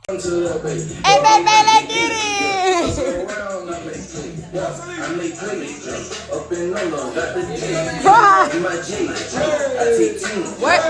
Hey, baby, let's get it! What?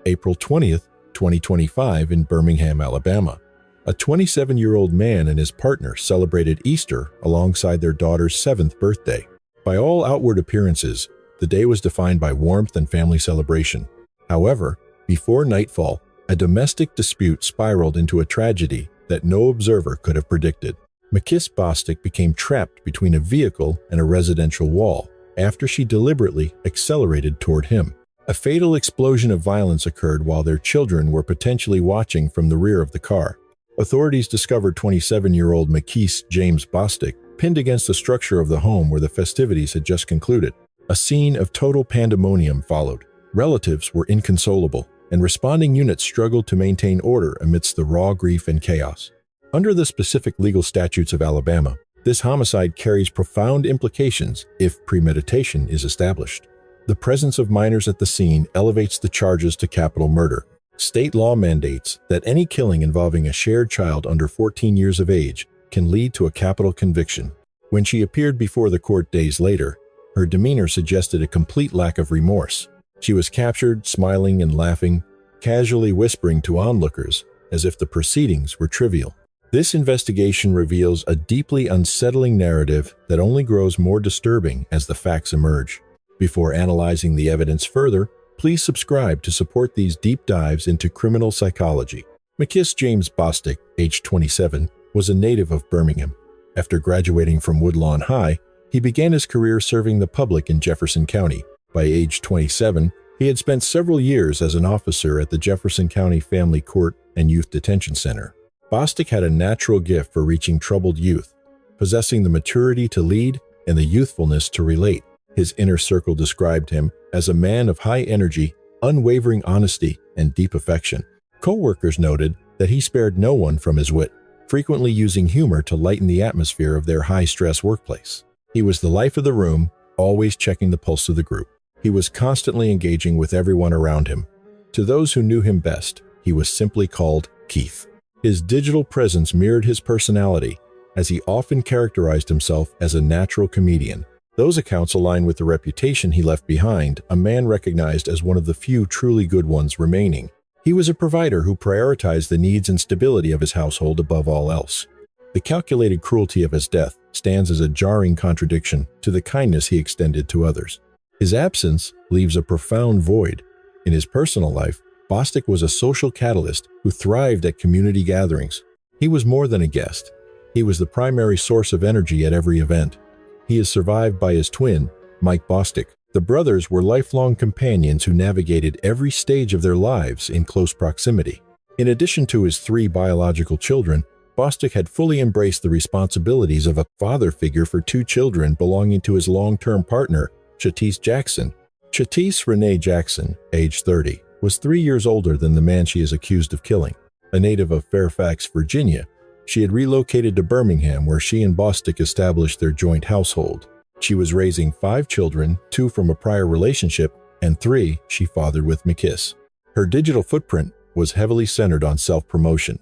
April 20th, 2025 in Birmingham, Alabama. A 27-year-old man and his partner celebrated Easter alongside their daughter's 7th birthday. By all outward appearances, the day was defined by warmth and family celebration. However, before nightfall, a domestic dispute spiraled into a tragedy that no observer could have predicted. McKis Bostic became trapped between a vehicle and a residential wall after she deliberately accelerated toward him. A fatal explosion of violence occurred while their children were potentially watching from the rear of the car. Authorities discovered 27-year-old McKis James Bostic pinned against the structure of the home where the festivities had just concluded. A scene of total pandemonium followed. Relatives were inconsolable, and responding units struggled to maintain order amidst the raw grief and chaos. Under the specific legal statutes of Alabama, this homicide carries profound implications if premeditation is established. The presence of minors at the scene elevates the charges to capital murder. State law mandates that any killing involving a shared child under 14 years of age can lead to a capital conviction. When she appeared before the court days later, her demeanor suggested a complete lack of remorse. She was captured, smiling and laughing, casually whispering to onlookers as if the proceedings were trivial. This investigation reveals a deeply unsettling narrative that only grows more disturbing as the facts emerge. Before analyzing the evidence further, please subscribe to support these deep dives into criminal psychology. McKis James Bostic, age 27, was a native of Birmingham. After graduating from Woodlawn High, he began his career serving the public in Jefferson County. By age 27, he had spent several years as an officer at the Jefferson County Family Court and Youth Detention Center. Bostic had a natural gift for reaching troubled youth, possessing the maturity to lead and the youthfulness to relate. His inner circle described him as a man of high energy, unwavering honesty, and deep affection. Co-workers noted that he spared no one from his wit, frequently using humor to lighten the atmosphere of their high-stress workplace. He was the life of the room, always checking the pulse of the group. He was constantly engaging with everyone around him. To those who knew him best, he was simply called Keith. His digital presence mirrored his personality, as he often characterized himself as a natural comedian. Those accounts align with the reputation he left behind, a man recognized as one of the few truly good ones remaining. He was a provider who prioritized the needs and stability of his household above all else. The calculated cruelty of his death stands as a jarring contradiction to the kindness he extended to others. His absence leaves a profound void. In his personal life, Bostic was a social catalyst who thrived at community gatherings. He was more than a guest. He was the primary source of energy at every event. He is survived by his twin, Mike Bostic. The brothers were lifelong companions who navigated every stage of their lives in close proximity. In addition to his 3 biological children, Bostic had fully embraced the responsibilities of a father figure for 2 children belonging to his long-term partner, Chhatise Jackson. Chhatise Renee Jackson, age 30, was 3 years older than the man she is accused of killing. A native of Fairfax, Virginia, she had relocated to Birmingham where she and Bostic established their joint household. She was raising 5 children, 2 from a prior relationship, and 3 she fathered with McKis. Her digital footprint was heavily centered on self-promotion.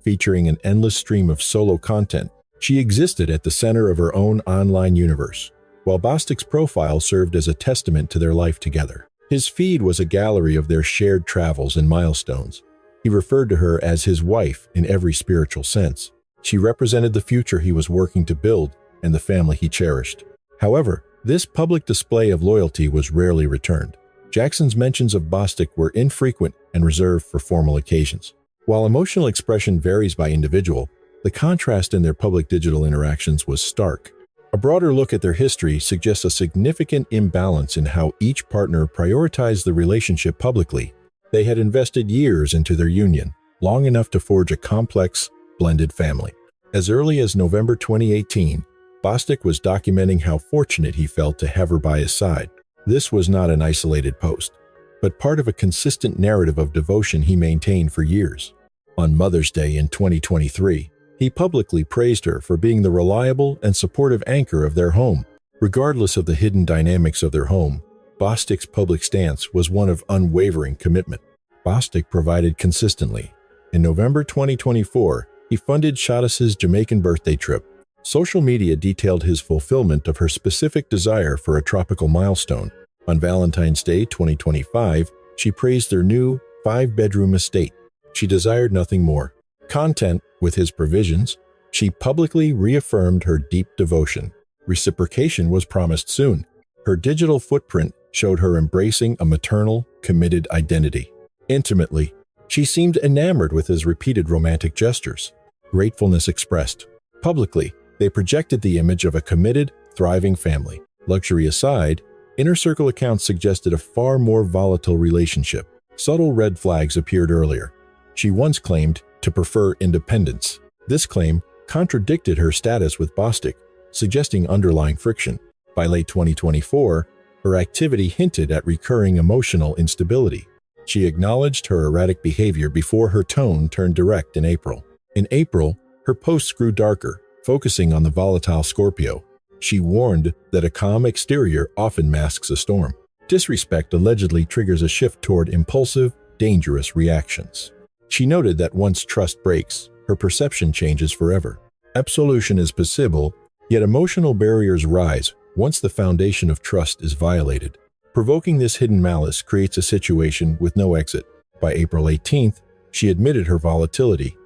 Featuring an endless stream of solo content, she existed at the center of her own online universe, while Bostic's profile served as a testament to their life together. His feed was a gallery of their shared travels and milestones. He referred to her as his wife in every spiritual sense. She represented the future he was working to build and the family he cherished. However, this public display of loyalty was rarely returned. Jackson's mentions of Bostic were infrequent and reserved for formal occasions. While emotional expression varies by individual, the contrast in their public digital interactions was stark. A broader look at their history suggests a significant imbalance in how each partner prioritized the relationship publicly. They had invested years into their union, long enough to forge a complex, blended family. As early as November 2018, Bostic was documenting how fortunate he felt to have her by his side. This was not an isolated post, but part of a consistent narrative of devotion he maintained for years. On Mother's Day in 2023, he publicly praised her for being the reliable and supportive anchor of their home. Regardless of the hidden dynamics of their home, Bostic's public stance was one of unwavering commitment. Bostic provided consistently. In November 2024, he funded Chhatise's Jamaican birthday trip. Social media detailed his fulfillment of her specific desire for a tropical milestone. On Valentine's Day 2025, she praised their new 5-bedroom estate. She desired nothing more. Content with his provisions, she publicly reaffirmed her deep devotion. Reciprocation was promised soon. Her digital footprint showed her embracing a maternal, committed identity. Intimately, she seemed enamored with his repeated romantic gestures. Gratefulness expressed. Publicly, they projected the image of a committed, thriving family. Luxury aside, inner circle accounts suggested a far more volatile relationship. Subtle red flags appeared earlier. She once claimed to prefer independence. This claim contradicted her status with Bostic, suggesting underlying friction. By late 2024, her activity hinted at recurring emotional instability. She acknowledged her erratic behavior before her tone turned direct in April. In April, her posts grew darker, focusing on the volatile Scorpio. She warned that a calm exterior often masks a storm. Disrespect allegedly triggers a shift toward impulsive, dangerous reactions. She noted that once trust breaks, her perception changes forever. Absolution is possible, yet emotional barriers rise once the foundation of trust is violated. Provoking this hidden malice creates a situation with no exit. By April 18th, she admitted her volatility.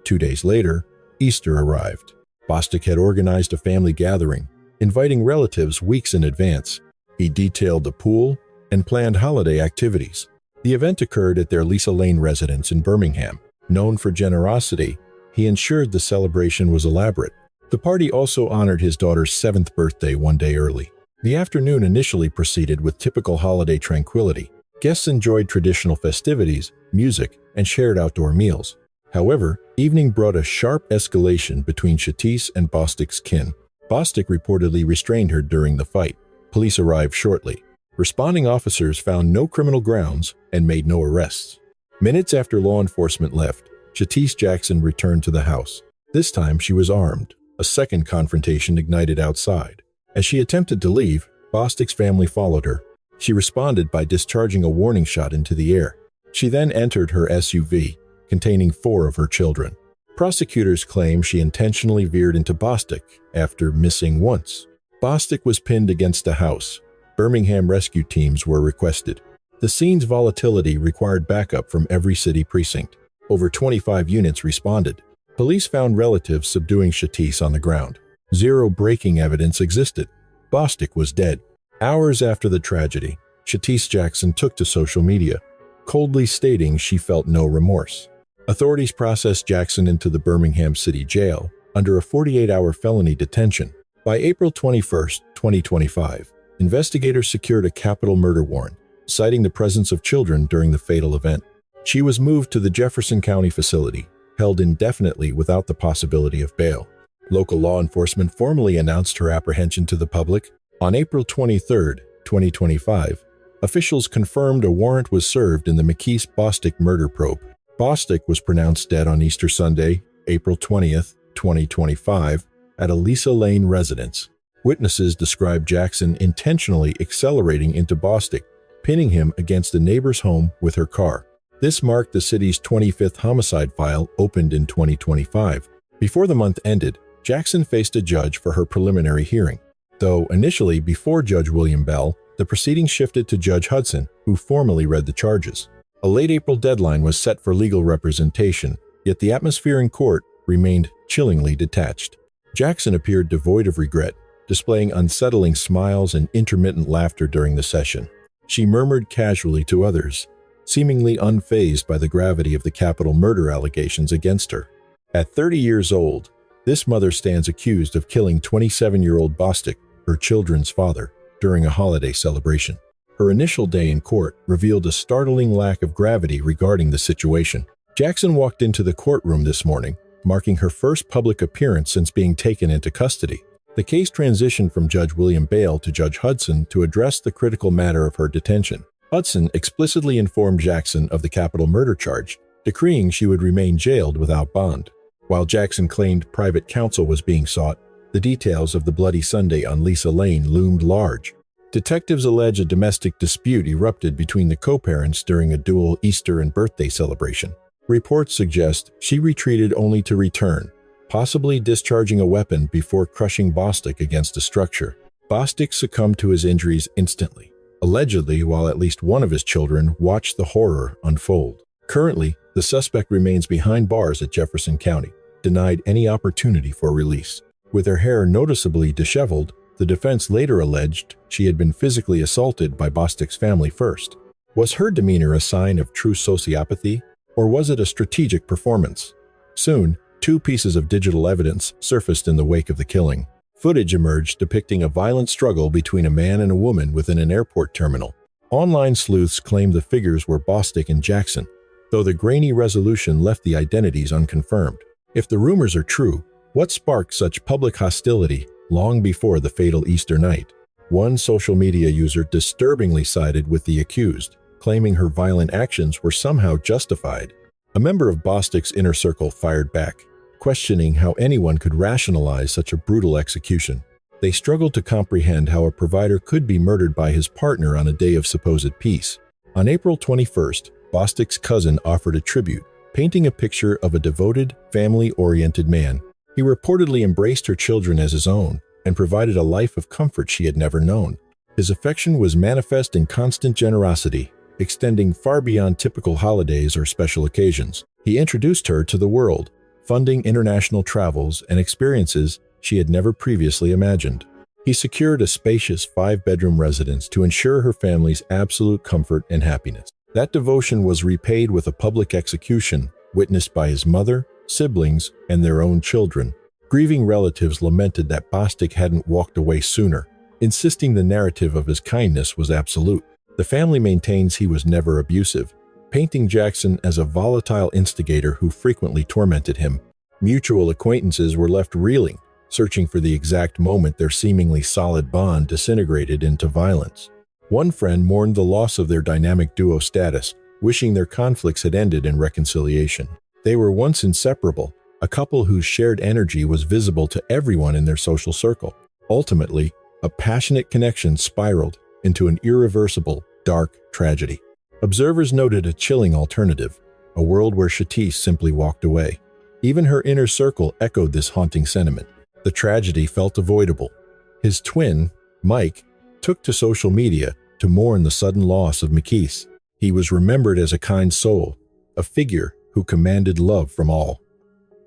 2 days later, Easter arrived. Bostic had organized a family gathering, inviting relatives weeks in advance. He detailed the pool and planned holiday activities. The event occurred at their Lisa Lane residence in Birmingham. Known for generosity, he ensured the celebration was elaborate. The party also honored his daughter's 7th birthday 1 day early. The afternoon initially proceeded with typical holiday tranquility. Guests enjoyed traditional festivities, music, and shared outdoor meals. However, evening brought a sharp escalation between Chhatise and Bostic's kin. Bostic reportedly restrained her during the fight. Police arrived shortly. Responding officers found no criminal grounds and made no arrests. Minutes after law enforcement left, Chhatise Jackson returned to the house. This time she was armed. A second confrontation ignited outside. As she attempted to leave, Bostic's family followed her. She responded by discharging a warning shot into the air. She then entered her SUV, containing 4 of her children. Prosecutors claim she intentionally veered into Bostic after missing once. Bostic was pinned against a house. Birmingham rescue teams were requested. The scene's volatility required backup from every city precinct. Over 25 units responded. Police found relatives subduing Chhatise on the ground. Zero breaking evidence existed. Bostic was dead. Hours after the tragedy, Chhatise Jackson took to social media, coldly stating she felt no remorse. Authorities processed Jackson into the Birmingham City Jail under a 48-hour felony detention. By April 21, 2025, investigators secured a capital murder warrant, citing the presence of children during the fatal event. She was moved to the Jefferson County facility, held indefinitely without the possibility of bail. Local law enforcement formally announced her apprehension to the public. On April 23, 2025, officials confirmed a warrant was served in the McKis Bostic murder probe. Bostic was pronounced dead on Easter Sunday, April 20, 2025, at a Lisa Lane residence. Witnesses described Jackson intentionally accelerating into Bostic, pinning him against a neighbor's home with her car. This marked the city's 25th homicide file opened in 2025. Before the month ended, Jackson faced a judge for her preliminary hearing. Though initially before Judge William Bell, the proceedings shifted to Judge Hudson, who formally read the charges. A late April deadline was set for legal representation, yet the atmosphere in court remained chillingly detached. Jackson appeared devoid of regret, displaying unsettling smiles and intermittent laughter during the session. She murmured casually to others, seemingly unfazed by the gravity of the capital murder allegations against her. At 30 years old, this mother stands accused of killing 27-year-old Bostic, her children's father, during a holiday celebration. Her initial day in court revealed a startling lack of gravity regarding the situation. Jackson walked into the courtroom this morning, marking her first public appearance since being taken into custody. The case transitioned from Judge William Bale to Judge Hudson to address the critical matter of her detention. Hudson explicitly informed Jackson of the capital murder charge, decreeing she would remain jailed without bond. While Jackson claimed private counsel was being sought, the details of the Bloody Sunday on Lisa Lane loomed large. Detectives allege a domestic dispute erupted between the co-parents during a dual Easter and birthday celebration. Reports suggest she retreated only to return, possibly discharging a weapon before crushing Bostic against a structure. Bostic succumbed to his injuries instantly, allegedly while at least one of his children watched the horror unfold. Currently, the suspect remains behind bars at Jefferson County, denied any opportunity for release. With her hair noticeably disheveled, the defense later alleged she had been physically assaulted by Bostic's family first. Was her demeanor a sign of true sociopathy, or was it a strategic performance? Soon, 2 pieces of digital evidence surfaced in the wake of the killing. Footage emerged depicting a violent struggle between a man and a woman within an airport terminal. Online sleuths claimed the figures were Bostic and Jackson, though the grainy resolution left the identities unconfirmed. If the rumors are true, what sparked such public hostility long before the fatal Easter night? One social media user disturbingly sided with the accused, claiming her violent actions were somehow justified. A member of Bostic's inner circle fired back, questioning how anyone could rationalize such a brutal execution. They struggled to comprehend how a provider could be murdered by his partner on a day of supposed peace. On April 21st, Bostic's cousin offered a tribute, painting a picture of a devoted, family-oriented man. He reportedly embraced her children as his own and provided a life of comfort she had never known. His affection was manifest in constant generosity, extending far beyond typical holidays or special occasions. He introduced her to the world, funding international travels and experiences she had never previously imagined. He secured a spacious 5-bedroom residence to ensure her family's absolute comfort and happiness. That devotion was repaid with a public execution witnessed by his mother, siblings, and their own children. Grieving relatives lamented that Bostic hadn't walked away sooner, insisting the narrative of his kindness was absolute. The family maintains he was never abusive, painting Jackson as a volatile instigator who frequently tormented him. Mutual acquaintances were left reeling, searching for the exact moment their seemingly solid bond disintegrated into violence. One friend mourned the loss of their dynamic duo status, wishing their conflicts had ended in reconciliation. They were once inseparable, a couple whose shared energy was visible to everyone in their social circle. Ultimately, a passionate connection spiraled into an irreversible, dark tragedy. Observers noted a chilling alternative, a world where Chhatise simply walked away. Even her inner circle echoed this haunting sentiment. The tragedy felt avoidable. His twin, Mike, took to social media to mourn the sudden loss of McKis. He was remembered as a kind soul, a figure who commanded love from all.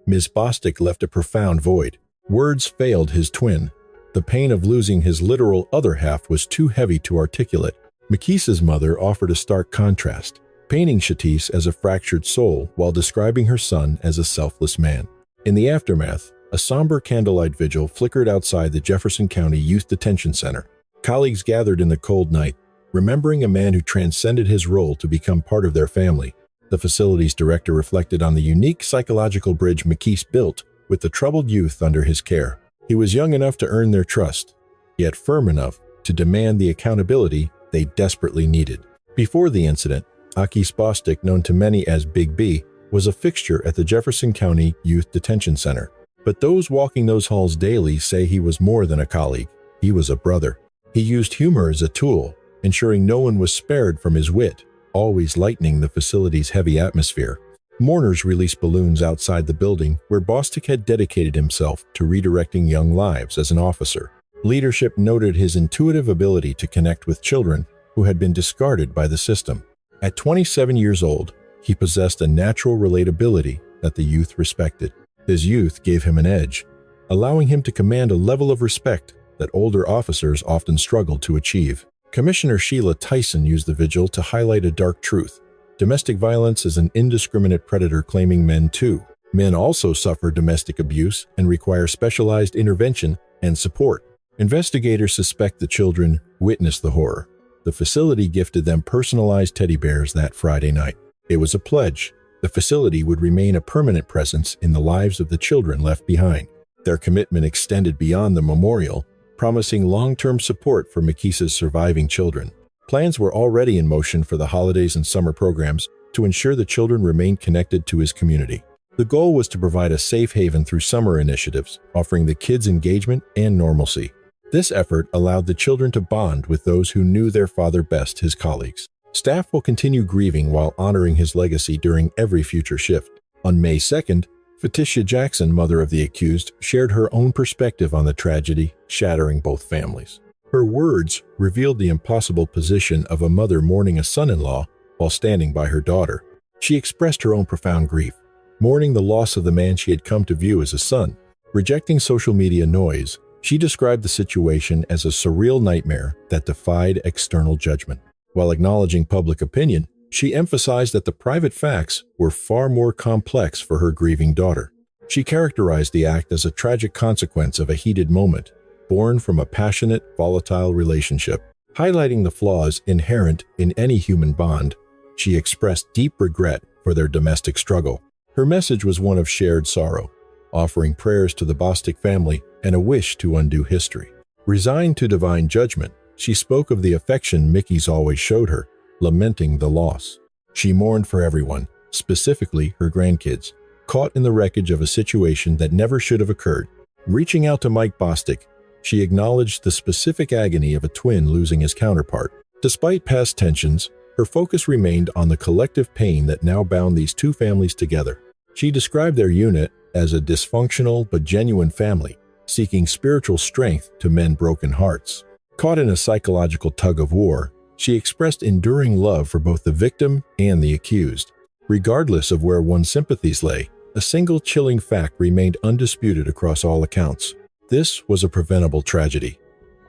Ms. Bostic left a profound void. Words failed his twin. The pain of losing his literal other half was too heavy to articulate. McKis's mother offered a stark contrast, painting Chhatise as a fractured soul while describing her son as a selfless man. In the aftermath, a somber candlelight vigil flickered outside the Jefferson County Youth Detention Center. Colleagues gathered in the cold night, remembering a man who transcended his role to become part of their family. The facility's director reflected on the unique psychological bridge McKis built with the troubled youth under his care. He was young enough to earn their trust, yet firm enough to demand the accountability they desperately needed. Before the incident, McKis Bostic, known to many as Big B, was a fixture at the Jefferson County Youth Detention Center. But those walking those halls daily say he was more than a colleague. He was a brother. He used humor as a tool, ensuring no one was spared from his wit, always lightening the facility's heavy atmosphere. Mourners released balloons outside the building where Bostic had dedicated himself to redirecting young lives as an officer. Leadership noted his intuitive ability to connect with children who had been discarded by the system. At 27 years old, he possessed a natural relatability that the youth respected. His youth gave him an edge, allowing him to command a level of respect that older officers often struggled to achieve. Commissioner Sheila Tyson used the vigil to highlight a dark truth. Domestic violence is an indiscriminate predator claiming men too. Men also suffer domestic abuse and require specialized intervention and support. Investigators suspect the children witnessed the horror. The facility gifted them personalized teddy bears that Friday night. It was a pledge. The facility would remain a permanent presence in the lives of the children left behind. Their commitment extended beyond the memorial, promising long-term support for McKis's surviving children. Plans were already in motion for the holidays and summer programs to ensure the children remained connected to his community. The goal was to provide a safe haven through summer initiatives, offering the kids engagement and normalcy. This effort allowed the children to bond with those who knew their father best, his colleagues. Staff will continue grieving while honoring his legacy during every future shift. On May 2nd, McKis Jackson, mother of the accused, shared her own perspective on the tragedy, shattering both families. Her words revealed the impossible position of a mother mourning a son-in-law while standing by her daughter. She expressed her own profound grief, mourning the loss of the man she had come to view as a son. Rejecting social media noise, she described the situation as a surreal nightmare that defied external judgment. While acknowledging public opinion, she emphasized that the private facts were far more complex for her grieving daughter. She characterized the act as a tragic consequence of a heated moment, born from a passionate, volatile relationship. Highlighting the flaws inherent in any human bond, she expressed deep regret for their domestic struggle. Her message was one of shared sorrow, offering prayers to the Bostic family and a wish to undo history. Resigned to divine judgment, she spoke of the affection McKis always showed her, lamenting the loss. She mourned for everyone, specifically her grandkids, caught in the wreckage of a situation that never should have occurred. Reaching out to Mike Bostic, she acknowledged the specific agony of a twin losing his counterpart. Despite past tensions, her focus remained on the collective pain that now bound these two families together. She described their unit as a dysfunctional but genuine family, seeking spiritual strength to mend broken hearts. Caught in a psychological tug-of-war, she expressed enduring love for both the victim and the accused. Regardless of where one's sympathies lay, a single chilling fact remained undisputed across all accounts. This was a preventable tragedy.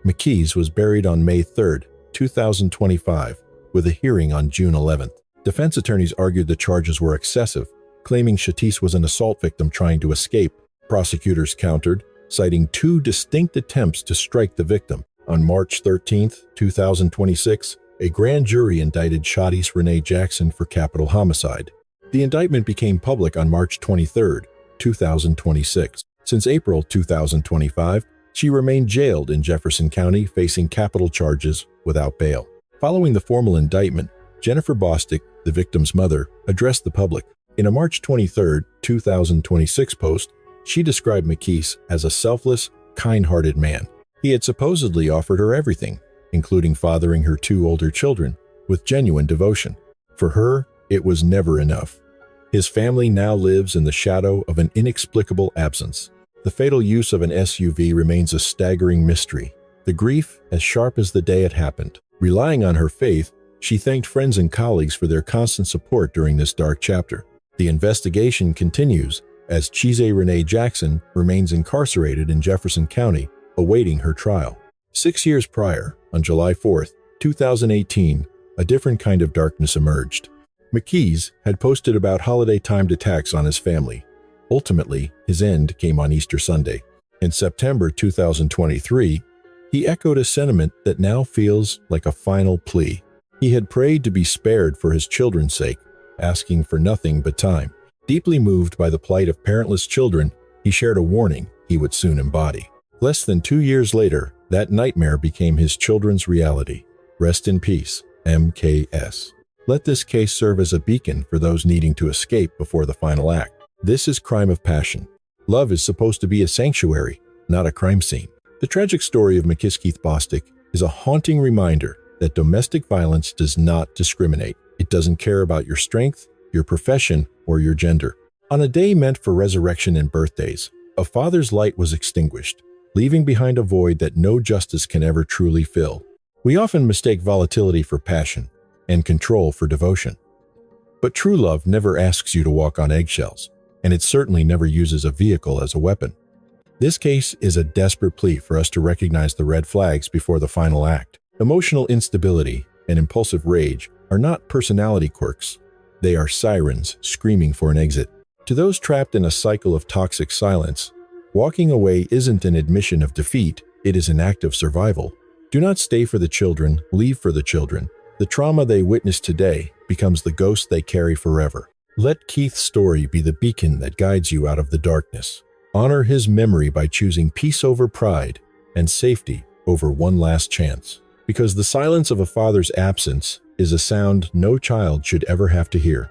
McKis was buried on May 3, 2025, with a hearing on June 11th. Defense attorneys argued the charges were excessive, claiming Chhatise was an assault victim trying to escape. Prosecutors countered, citing two distinct attempts to strike the victim. On March 13, 2026, a grand jury indicted Chhatise Renee Jackson for capital homicide. The indictment became public on March 23, 2026. Since April 2025, she remained jailed in Jefferson County facing capital charges without bail. Following the formal indictment, Jennifer Bostic, the victim's mother, addressed the public. In a March 23, 2026 post, she described McKis as a selfless, kind-hearted man. He had supposedly offered her everything, including fathering her two older children, with genuine devotion. For her, it was never enough. His family now lives in the shadow of an inexplicable absence. The fatal use of an SUV remains a staggering mystery. The grief as sharp as the day it happened. Relying on her faith, she thanked friends and colleagues for their constant support during this dark chapter. The investigation continues as Chhatise Renee Jackson remains incarcerated in Jefferson County, awaiting her trial. 6 years prior, on July 4, 2018, a different kind of darkness emerged. McKis had posted about holiday-timed attacks on his family. Ultimately, his end came on Easter Sunday. In September 2023, he echoed a sentiment that now feels like a final plea. He had prayed to be spared for his children's sake, asking for nothing but time. Deeply moved by the plight of parentless children, he shared a warning he would soon embody. Less than 2 years later, that nightmare became his children's reality. Rest in peace, MKS. Let this case serve as a beacon for those needing to escape before the final act. This is crime of passion. Love is supposed to be a sanctuary, not a crime scene. The tragic story of McKis James Bostic is a haunting reminder that domestic violence does not discriminate. It doesn't care about your strength, your profession, or your gender. On a day meant for resurrection and birthdays, a father's light was extinguished, leaving behind a void that no justice can ever truly fill. We often mistake volatility for passion and control for devotion. But true love never asks you to walk on eggshells, and it certainly never uses a vehicle as a weapon. This case is a desperate plea for us to recognize the red flags before the final act. Emotional instability and impulsive rage are not personality quirks. They are sirens screaming for an exit. To those trapped in a cycle of toxic silence, walking away isn't an admission of defeat, it is an act of survival. Do not stay for the children, leave for the children. The trauma they witness today becomes the ghost they carry forever. Let Keith's story be the beacon that guides you out of the darkness. Honor his memory by choosing peace over pride and safety over one last chance. Because the silence of a father's absence is a sound no child should ever have to hear.